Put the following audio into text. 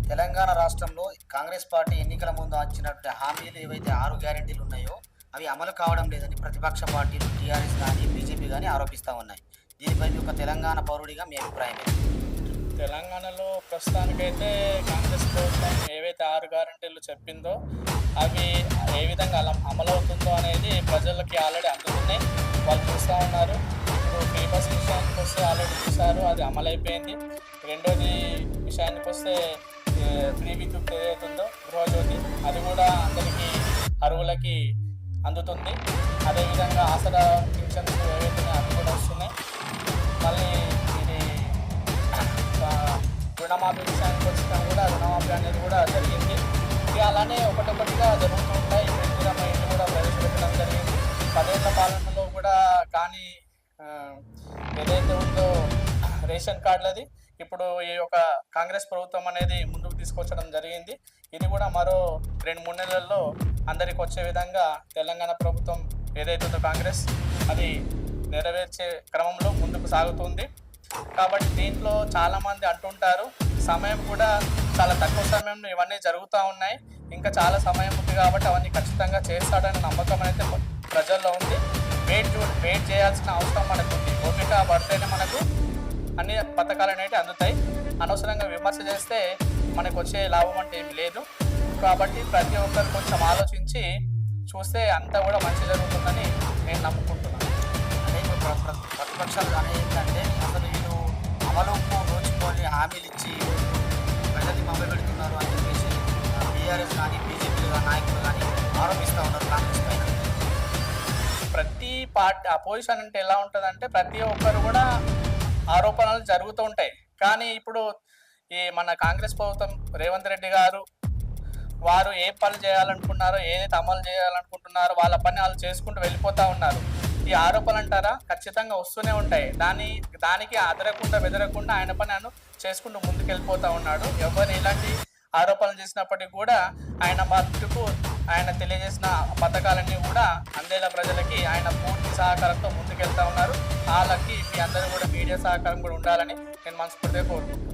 తెలంగాణ రాష్ట్రంలో కాంగ్రెస్ పార్టీ ఎన్నికల ముందు వచ్చినటువంటి హామీలు ఏవైతే 6 గ్యారెంటీలు ఉన్నాయో అవి అమలు కావడం లేదని ప్రతిపక్ష పార్టీలు టీఆర్ఎస్ కానీ బీజేపీ కానీ ఆరోపిస్తూ ఉన్నాయి. దీనిపై ఒక తెలంగాణ పౌరుడిగా మీ అభిప్రాయం ఏంటి? తెలంగాణలో ప్రస్తుతానికైతే కాంగ్రెస్ ప్రభుత్వం ఏవైతే 6 గ్యారెంటీలు చెప్పిందో అవి ఏ విధంగా అమలవుతుందో అనేది ప్రజలకి ఆల్రెడీ అందుతున్నాయి. వాళ్ళు చూస్తూ ఉన్నారు. ఇప్పుడు ఫ్రీ బస్ విషయానికి వస్తే ఆల్రెడీ చూశారు, అది అమలైపోయింది. రెండోది విషయానికి వస్తే ఫ్రీ విద్యుత్ ఏదైతుందో గృహజ్యోతి, అది కూడా అందరికీ అర్హులకి అందుతుంది. అదేవిధంగా ఆసరా పింఛన్స్ ఏవైతే అవి కూడా వస్తున్నాయి. మళ్ళీ ఇది రుణమాఫీ విషయానికి వచ్చినా కూడా రుణమాఫీ అనేది కూడా జరిగింది. ఇక అలానే ఒకటొకటిగా జరుగుతూ ఉంటాయి. ఇందిరమ్మ ఇల్లు కూడా ప్రవేశపెట్టడం జరిగింది. 10 ఏళ్ల పాలనలో కూడా కానీ ఏదైతే ఉందో రేషన్ కార్డులది ఇప్పుడు ఈ యొక్క కాంగ్రెస్ ప్రభుత్వం అనేది ముందుకు తీసుకొచ్చడం జరిగింది. ఇది కూడా మరో 2-3 నెలల్లో అందరికి వచ్చే విధంగా తెలంగాణ ప్రభుత్వం ఏదైతే ఉందో కాంగ్రెస్ అది నెరవేర్చే క్రమంలో ముందుకు సాగుతుంది. కాబట్టి దీంట్లో చాలామంది అంటుంటారు సమయం కూడా చాలా తక్కువ సమయంలో ఇవన్నీ జరుగుతూ ఉన్నాయి, ఇంకా చాలా సమయం ఉంది కాబట్టి అవన్నీ ఖచ్చితంగా చేస్తాడనే నమ్మకం అయితే ప్రజల్లో ఉంది. వెయిట్ చేయాల్సిన అవసరం మనకు ఉంది. ఓపిక పడితేనే మనకు అన్ని పథకాలు అనేవి అందుతాయి. అనవసరంగా విమర్శ చేస్తే మనకు వచ్చే లాభం అంటే ఏమి లేదు. కాబట్టి ప్రతి ఒక్కరు కొంచెం ఆలోచించి చూస్తే అంతా కూడా మంచి జరుగుతుందని నేను నమ్ముకుంటున్నాను. అంటే ఇప్పుడు ప్రతిపక్షాలు కానీ ఏంటంటే అసలు వీళ్ళు అమలుకు నోచుకొని హామీలు ఇచ్చి ప్రజల్ని మభ్యపెడుతున్నారు అని చెప్పేసి టీఆర్ఎస్ కానీ బీజేపీ నాయకులు కానీ ఆరోపిస్తూ ఉన్నారు కాంగ్రెస్ పైన. ప్రతి పార్టీ అపోజిషన్ అంటే ఎలా ఉంటుందంటే ప్రతి ఒక్కరు కూడా ఆరోపణలు జరుగుతూ ఉంటాయి. కానీ ఇప్పుడు ఈ మన కాంగ్రెస్ ప్రభుత్వం రేవంత్ రెడ్డి గారు వారు ఏ పనులు చేయాలనుకున్నారో ఏదైతే అమలు చేయాలనుకుంటున్నారో వాళ్ళ పని వాళ్ళు చేసుకుంటూ వెళ్ళిపోతూ ఉన్నారు. ఈ ఆరోపణలు అంటారా ఖచ్చితంగా వస్తూనే ఉంటాయి. దానికి అదరకుండా బెదరకుండా ఆయన పని ఆయన చేసుకుంటూ ముందుకు వెళ్ళిపోతూ ఉన్నాడు. ఎవరు ఎలాంటి ఆరోపణలు చేసినప్పటికీ కూడా ఆయన మట్టుకు ఆయన తెలియజేసిన పథకాలన్నీ కూడా అందేలా ప్రజలకి ఆయన పూర్తి సహకారంతో ముందుకెళ్తా ఉన్నారు. వాళ్ళకి మీ అందరూ కూడా మీడియా సహకారం కూడా ఉండాలని నేను మనస్ఫూర్తిగా కోరుకుంటున్నాను.